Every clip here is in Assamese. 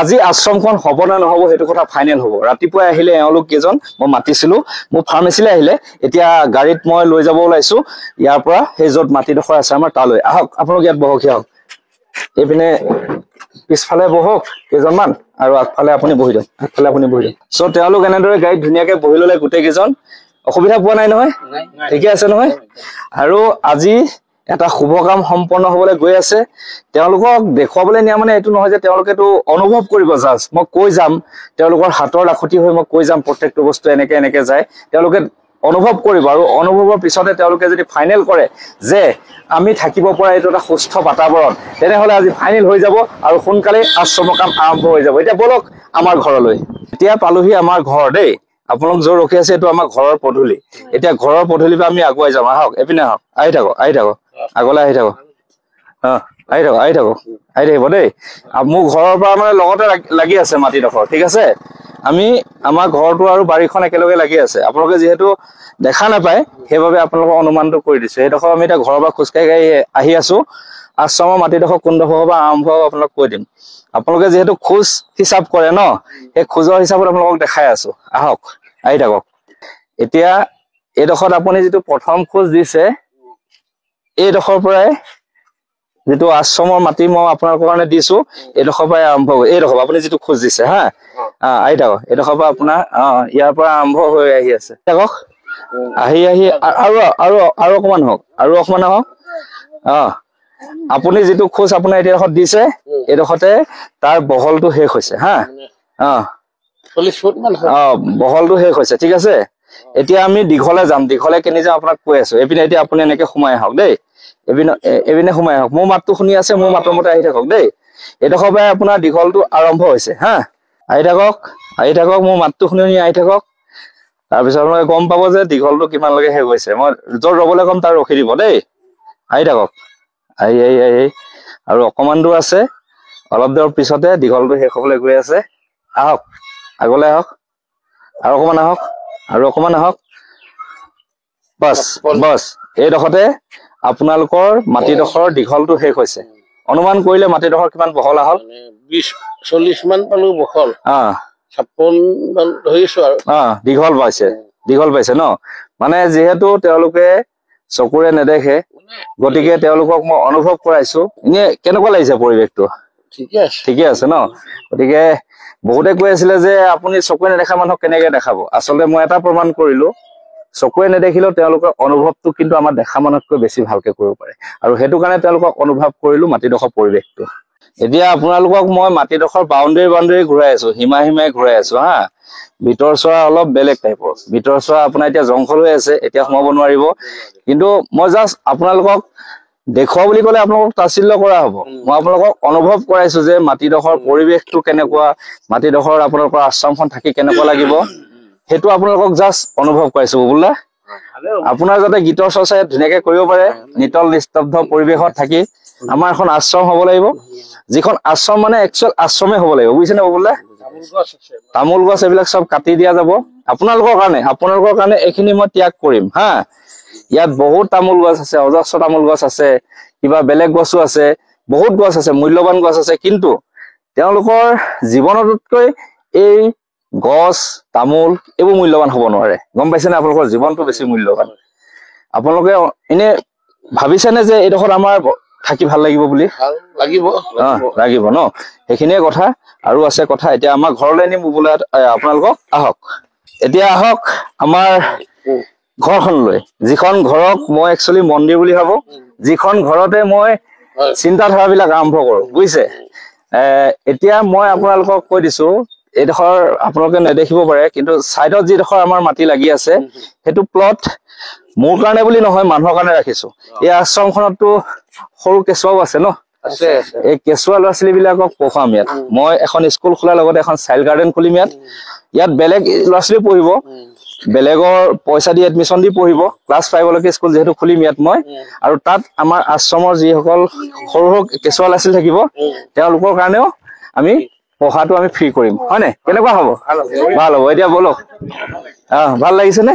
আজি আশ্ৰমখন হ'ব না নহ'ব সেইটো কথা ফাইনেল হ'ব। ৰাতিপুৱাই আহিলে এওঁলোক কেইজন, মই মাতিছিলো, মোৰ ফাৰ্মেচিলৈ আহিলে। এতিয়া গাড়ীত মই লৈ যাব ওলাইছো ইয়াৰ পৰা, সেই য'ত মাটিডোখৰ আছে আমাৰ তালৈ। আহক আপোনালোক ইয়াত বহকহি, আহক এইপিনে পিছফালে বহক কেইজনমান, আৰু আগফালে আপুনি বহি দিয়ক, আগফালে আপুনি বহি দিয়ক। চ' তেওঁলোক এনেদৰে গাড়ীত ধুনীয়াকে বহি ল'লে গোটেই কেইজন। অসুবিধা পোৱা নাই নহয়? ঠিকে আছে নহয়? আৰু আজি এটা শুভ কাম সম্পন্ন হবলৈ গৈ আছে। তেওঁলোকক দেখুৱাবলৈ নিয়া মানে এইটো নহয় যে তেওঁলোকেতো অনুভৱ কৰিব, জাষ্ট মই কৈ যাম, তেওঁলোকৰ হাতৰ লাখতি হৈ মই কৈ যাম প্ৰত্যেকটো বস্তু এনেকে এনেকে যায়। তেওঁলোকে অনুভৱ কৰিব, আৰু অনুভৱৰ পিছতে তেওঁলোকে যদি ফাইনেল কৰে যে আমি থাকিব পৰা এইটো এটা সুস্থ বাতাবৰণ, তেনেহলে আজি ফাইনেল হৈ যাব আৰু সোনকালে আশ্ৰমৰ কাম আৰম্ভ হৈ যাব। এতিয়া বলক আমাৰ ঘৰলৈ। এতিয়া পালোহি আমাৰ ঘৰ দেই। আপোনালোক য'ত ৰখি আছে এইটো আমাৰ ঘৰৰ পদূলি। এতিয়া ঘৰৰ পদূলিৰ পৰা আমি আগুৱাই যাম। আহক এইপিনে আহক, আহি থাকক, আহি থাকক, আগলৈ আহি থাকক, আহি থাকক, আহি থাকক, আহি থাকিব দেই। মোৰ ঘৰৰ পৰা মানে লগতে লাগি আছে মাটিডোখৰ, ঠিক আছে? আমি আমাৰ ঘৰটো আৰু বাৰীখন একেলগে লাগি আছে। আপোনালোকে যিহেতু দেখা নাপায় সেইবাবে আপোনালোকক অনুমানটো কৰি দিছো। সেইডোখৰ আমি এতিয়া ঘৰৰ পৰা খোজকাঢ়ি আহি আছো। আশ্ৰমৰ মাটিডোখৰ কোনডোখৰ পৰা আৰম্ভ হ'ব আপোনালোক কৈ দিম। আপোনালোকে যিহেতু খোজ হিচাপ কৰে ন, সেই খোজৰ হিচাপত আপোনালোকক দেখাই আছো। আহক, আহি থাকক। এতিয়া এইডোখৰত আপুনি যিটো প্ৰথম খোজ দিছে, এইডোখৰ পৰাই যিটো আশ্ৰমৰ মাটি মই আপোনালোকৰ কাৰণে দিছো, এইডোখৰ পৰাই আৰম্ভ হ'ব। এইডোখৰ আপুনি যিটো খোজ দিছে, হা, আহি থাকক। এইডোখৰ পৰা আপোনাৰ ইয়াৰ পৰা আৰম্ভ হৈ আহি আছে। থাকক, আহি আহি আৰু অকমান হওক, আৰু অকমান আহক। আপুনি যিটো খোজ আপোনাৰ এইডোখৰত দিছে, এইডোখৰতে তাৰ বহলটো শেষ হৈছে, হা। 40 ফুট মান বহলটো শেষ হৈছে, ঠিক আছে? এতিয়া আমি দীঘলে যাম। দীঘলে কেনি যাম আপোনাক কৈ আছো। এইপিনে এতিয়া আপুনি এনেকে সোমাই আহক দেই। এইপিনে সোমাই আহক। মোৰ মাতটো শুনি আছে, মোৰ মাতৰ মতে আহি থাকক দেই। এইডোখৰ পৰাই আপোনাৰ দীঘলটো আৰম্ভ হৈছে, হা। আহি থাকক, আহি থাকক, মোৰ মাতটো শুনি আহি থাকক। তাৰপিছত আপোনালোকে গম পাব যে দীঘলটো কিমানলৈকে শেষ হৈছে। মই য'ত ৰবলৈ কম তাৰ ৰখি দিব দেই। আহি থাকক, আহি আহি আহি আৰু অকমান দূৰ আছে। অলপ দেৰৰ পিছতে দীঘলটো শেষ হবলৈ গৈ আছে। আহক, আগলৈ আহক, আৰু অকমান আহক, আৰু অকমান আহক। বাছ বাছ, এইডোখৰতে আপোনালোকৰ মাটিডোখৰৰ দীঘলটো শেষ হৈছে। অনুমান কৰিলে মাটিডোখৰ কিমান বহল আহল? 20-40 মান পালো বহল। 56 মান ধৰিছো আৰু। দীঘল পাইছে, দীঘল পাইছে ন? মানে যিহেতু তেওঁলোকে চকুৰে নেদেখে, গতিকে তেওঁলোকক মই অনুভৱ কৰাইছো। এনে কেনেকুৱা লাগিছে পৰিৱেশটো? ঠিকে আছে ন? গতিকে বহুতে কৈ আছিলে যে আপুনি চকুৰে নেদেখা মানুহক কেনেকে দেখাব। আচলতে মই এটা প্ৰমাণ কৰিলো, চকুৰে নেদেখিলেও তেওঁলোকৰ অনুভৱটো কিন্তু আমাৰ দেখা মানুহতকৈ বেছি ভালকে কৰিব পাৰে। আৰু সেইটো কাৰণে তেওঁলোকক অনুভৱ কৰিলো মাটিডোখৰ পৰিৱেশটো। এতিয়া আপোনালোকক মই মাটিডোখৰ বাউণ্ডেৰী ঘূৰাই আছো, সীমাই ঘূৰাই আছো, হা। ভিতৰ চোৱা অলপ বেলেগ টাইপৰ। ভিতৰ চোৱা আপোনাৰ এতিয়া জংঘল হৈ আছে, এতিয়া সোমাব নোৱাৰিব। কিন্তু মই জাষ্ট আপোনালোকক দেখুৱা বুলি ক'লে আপোনালোকক তাচ্ছিল্য কৰা হ'ব। মই আপোনালোকক অনুভৱ কৰাইছো যে মাটিডোখৰ পৰিৱেশটো কেনেকুৱা, মাটিডোখৰ আপোনালোকৰ আশ্ৰমখন থাকি কেনেকুৱা লাগিব, সেইটো আপোনালোকক জাষ্ট অনুভৱ কৰাইছো। বোলা আপোনাৰ যাতে গীতৰ চৰ্চা ধুনীয়াকে কৰিব পাৰে, নিতল নিস্তব্ধ পৰিৱেশত থাকি। আমাৰ এখন আশ্ৰম হ'ব লাগিব, যিখন আশ্ৰম মানে একচুৱেল আশ্ৰমে হ'ব লাগিব, বুজিছেনে? বোলা তামোল গছ এইবিলাক চব কাটি দিয়া যাব আপোনালোকৰ কাৰণে এইখিনি মই ত্যাগ কৰিম, হা। ইয়াত বহুত তামোল গছ আছে, অজস্ৰ তামোল গছ আছে, কিবা বেলেগ গছো আছে, বহুত গছ আছে, মূল্যৱান গছ আছে। কিন্তু তেওঁলোকৰ জীৱনতকৈ এই গছ, তামোল এইবোৰ মূল্যৱান হ'ব নোৱাৰে। গম পাইছেনে? আপোনালোকৰ জীৱনটো বেছি মূল্যৱান। আপোনালোকে এনে ভাবিছেনে যে এইডোখৰত আমাৰ থাকি ভাল লাগিব বুলি? লাগিব ন? সেইখিনিয়ে কথা। আৰু আছে কথা। এতিয়া আমাৰ ঘৰলৈ নিম বোলে আপোনালোকক। আহক, এতিয়া আহক আমাৰ ঘৰখনলৈ, যিখন ঘৰক মই একচুৱেলি মন্দিৰ বুলি ভাবো, যিখন ঘৰতে মই চিন্তাধাৰাবিলাক আৰম্ভ কৰো, বুজিছে? এতিয়া মই আপোনালোকক কৈ দিছো, এইডোখৰ আপোনালোকে নেদেখিব পাৰে, কিন্তু চাইডত যিডোখৰ আমাৰ মাটি লাগি আছে, সেইটো প্লট মোৰ কাৰণে বুলি নহয়, মানুহৰ কাৰণে ৰাখিছো। এই আশ্ৰমখনততো সৰু কেঁচুৱাও আছে ন? এই কেঁচুৱা ল'ৰা ছোৱালী বিলাকক পঢ়াম ইয়াত। মই এখন স্কুল খোলাৰ লগতে এখন চাইল্ড গাৰ্ডেন খুলিম ইয়াত। ইয়াত বেলেগ ল'ৰা ছোৱালী পঢ়িব, বেলেগৰ পইচা দি এডমিশ্যন দি পঢ়িব। ক্লাছ 5লৈকে স্কুল যিহেতু খুলিম ইয়াত মই। আৰু তাত আমাৰ আশ্ৰমৰ যিসকল সৰু সৰু কেঁচুৱা ল'ৰা ছোৱালী থাকিব, তেওঁলোকৰ কাৰণেও আমি পঢ়াটো আমি ফ্ৰী কৰিম, হয় নাই? কেনেকুৱা হ'ব? ভাল হ'ব। এতিয়া বলক, ভাল লাগিছে নে?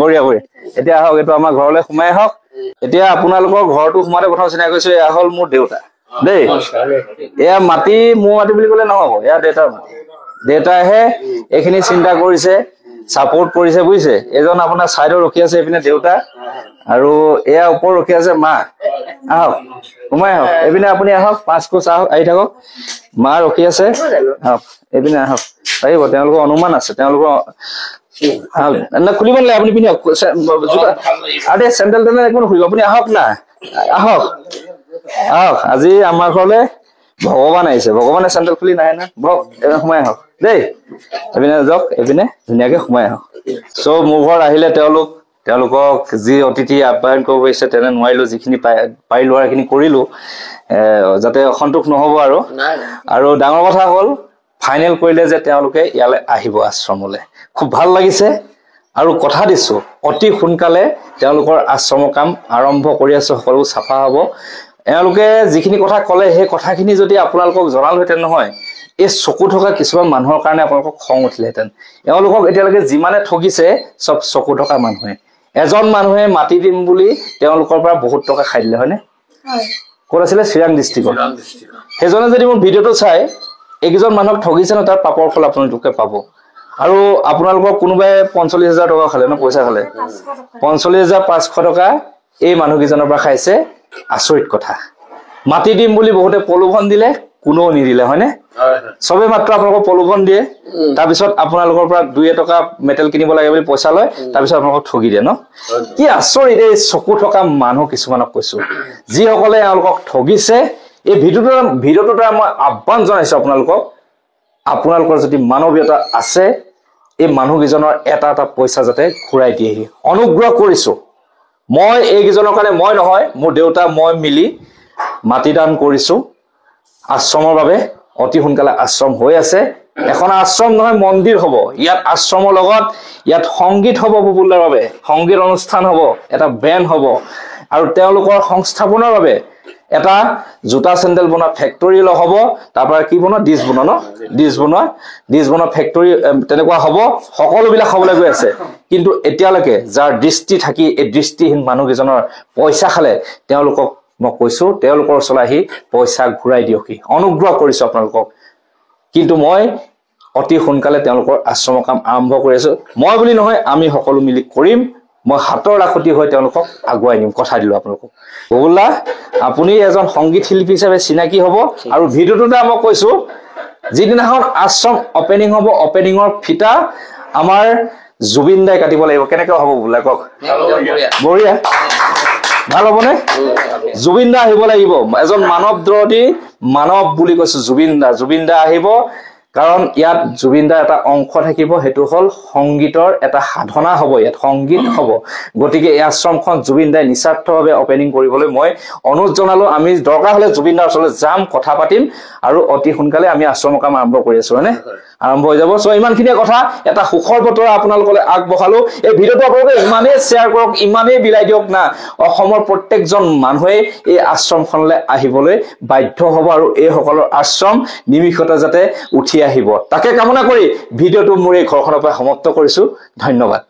বঢ়িয়া বঢ়িয়া। এতিয়া আহক, এইটো আমাৰ ঘৰলৈ সোমাই আহক। এতিয়া আপোনালোকৰ ঘৰটো সোমাতে প্ৰথম চিনাকি কৰিছো, এয়া হ'ল মোৰ দেউতা। দেই। এয়া মাটি মোৰ মাটি বুলি কলে নহব, এয়া দেউতাৰ মাটি। দেউতাইহে এইখিনি চিন্তা কৰিছে, চাপোৰ্ট কৰিছে, বুজিছে। এজন আপোনাৰ চাইডত ৰখি আছে এইপিনে দেউতা, আৰু এয়া ওপৰত ৰখি আছে মা। আহক সোমাই আহক, এইপিনে আপুনি আহক, 5 কোচ আহক, আহি থাকক। মা ৰখি আছে, আহক এইপিনে আহক, পাৰিব। তেওঁলোকৰ অনুমান আছে, তেওঁলোকৰ খুলিব নালাগে, আপুনি পিন্ধক আৰে চেণ্ডেল টেণ্ডেল একো নুখুলিব, আপুনি আহক না, আহক আহক। আজি আমাৰ ঘৰলে ভগৱান আহিছে, ভগৱানে চেণ্ডেল খুলি নাহে না। বহক, এইপিনে সোমাই আহক দেই, এইপিনে যাওক, এইপিনে ধুনীয়াকে সোমাই আহক। চ' মোৰ ঘৰত আহিলে তেওঁলোকক যি অতিথি আপ্যায়ন কৰিব পাৰিছে তেনে নোৱাৰিলো, যিখিনি পাৰিলো আৰু সেইখিনি কৰিলো, যাতে অসন্তোষ নহব। আৰু ডাঙৰ কথা হ'ল ফাইনেল কৰিলে যে তেওঁলোকে ইয়ালৈ আহিব আশ্ৰমলৈ। খুব ভাল লাগিছে, আৰু কথা দিছো অতি সোনকালে তেওঁলোকৰ আশ্ৰমৰ কাম আৰম্ভ কৰি আছো, সকলো চাফা হব। এওঁলোকে যিখিনি কথা কলে সেই কথাখিনি যদি আপোনালোকক জনালোহেঁতেন নহয়, এই চকু থকা কিছুমান মানুহৰ কাৰণে আপোনালোকক খং উঠিলেহেঁতেন। এওঁলোকক এতিয়ালৈকে যিমানে ঠগিছে চব চকু থকা মানুহে। এজন মানুহে মাটি দিম বুলি তেওঁলোকৰ পৰা বহুত টকা খাই দিলে, হয়নে? ক'ত আছিলে? চিৰাং ডিষ্ট্ৰিক্টত। সেইজনে যদি মোৰ ভিডিঅ'টো চাই এইকেইজন মানুহক ঠগিছে ন, তাৰ পাপৰ ফল আপোনালোকে পাব। আৰু আপোনালোকৰ কোনোবাই 45,000 টকা খালে ন, পইচা খালে 45,500 টকা এই মানুহকেইজনৰ পৰা খাইছে। আচৰিত কথা। মাটি দিম বুলি বহুতে প্ৰলোভন দিলে, কোনেও নিদিলে, হয়নে? চবে মাত্ৰ আপোনালোকক প্ৰলোভন দিয়ে, তাৰপিছত আপোনালোকৰ পৰা 2 টকা মেটেল কিনিব লাগে বুলি পইচা লয়, তাৰপিছত আপোনালোকক ঠগি দিয়ে ন। কি আচৰিত এই চকু থকা মানুহ কিছুমানক কৈছো, যিসকলে এওঁলোকক ঠগিছে। এই ভিডিঅ'টোৰ দ্বাৰা মই আহ্বান জনাইছো আপোনালোকৰ যদি মানৱীয়তা আছে, এই মানুহকেইজনৰ এটা পইচা যাতে ঘূৰাই দিয়েহি, অনুগ্ৰহ কৰিছো। মই এইকেইজনৰ কাৰণে, মই নহয়, মোৰ দেউতা মই মিলি মাটি দান কৰিছো আশ্ৰমৰ বাবে। অতি সোনকালে আশ্ৰম হৈ আছে। এখন আশ্ৰম নহয়, মন্দিৰ হব। ইয়াত আশ্ৰমৰ লগত ইয়াত সংগীত হব, বুবুলদাৰ বাবে সংগীত অনুষ্ঠান হব, এটা বেণ্ড হব, আৰু তেওঁলোকৰ সংস্থাপনৰ বাবে এটা জোতা চেণ্ডেল বনোৱা ফেক্টৰী হ'ব। তাৰ পৰা কি বনোৱা, ডিছ বনোৱা ফেক্টৰী তেনেকুৱা হ'ব। সকলোবিলাক হ'বলৈ গৈ আছে। কিন্তু এতিয়ালৈকে যাৰ দৃষ্টি থাকি এই দৃষ্টিহীন মানুহকেইজনৰ পইচা খালে, তেওঁলোকক মই কৈছো তেওঁলোকৰ ওচৰলৈ আহি পইচা ঘূৰাই দিয়কহি, অনুগ্ৰহ কৰিছো আপোনালোকক। কিন্তু মই অতি সোনকালে তেওঁলোকৰ আশ্ৰমৰ কাম আৰম্ভ কৰি আছো। মই বুলি নহয়, আমি সকলো মিলি কৰিম। মই হাতৰ লাখতি হৈ তেওঁলোকক আগুৱাই নিম, কথা দিলো আপোনালোকক। বুবুলদা, আপুনি এজন সংগীত শিল্পী হিচাপে চিনাকি হ'ব। আৰু ভিডিঅ'টোতে মই কৈছো, যিদিনাখন আশ্ৰম অপেনিং হ'ব, অপেনিঙৰ ফিটা আমাৰ জুবিন দাই কাটিব লাগিব। কেনেকৈ হ'ব বোলে কওক? বঢ়িয়া, ভাল হ'বনে? জুবিন দা আহিব লাগিব, এজন মানৱ দৰদী মানৱ বুলি কৈছো জুবিন দা আহিব। কাৰণ ইয়াত জুবিন দাৰ এটা অংশ থাকিব, সেইটো হ'ল সংগীতৰ এটা সাধনা হ'ব, ইয়াত সংগীত হ'ব। গতিকে এই আশ্ৰমখন জুবিন দাই নিস্বাৰ্থভাৱে অপেনিং কৰিবলৈ মই অনুৰোধ জনালো। আমি দৰকাৰ হলে জুবিন দাৰ ওচৰলৈ যাম, কথা পাতিম, আৰু অতি সোনকালে আমি আশ্ৰমৰ কাম আৰম্ভ কৰি আছো, হয়নে? আৰম্ভ হৈ যাব। চ' ইমানখিনিয়ে কথা, এটা সুখৰ বতৰা আপোনালোকলৈ আগবঢ়ালো। এই ভিডিঅ'টো আপোনালোকে ইমানেই শ্বেয়াৰ কৰক, ইমানেই বিলাই দিয়ক না, অসমৰ প্ৰত্যেকজন মানুহে এই আশ্ৰমখনলৈ আহিবলৈ বাধ্য হ'ব, আৰু এইসকলৰ আশ্ৰম নিমিষতে যাতে উঠি আহিব, তাকে কামনা কৰি ভিডিঅ'টো মোৰ এই ঘৰখনৰ পৰা সমাপ্ত কৰিছো। ধন্যবাদ।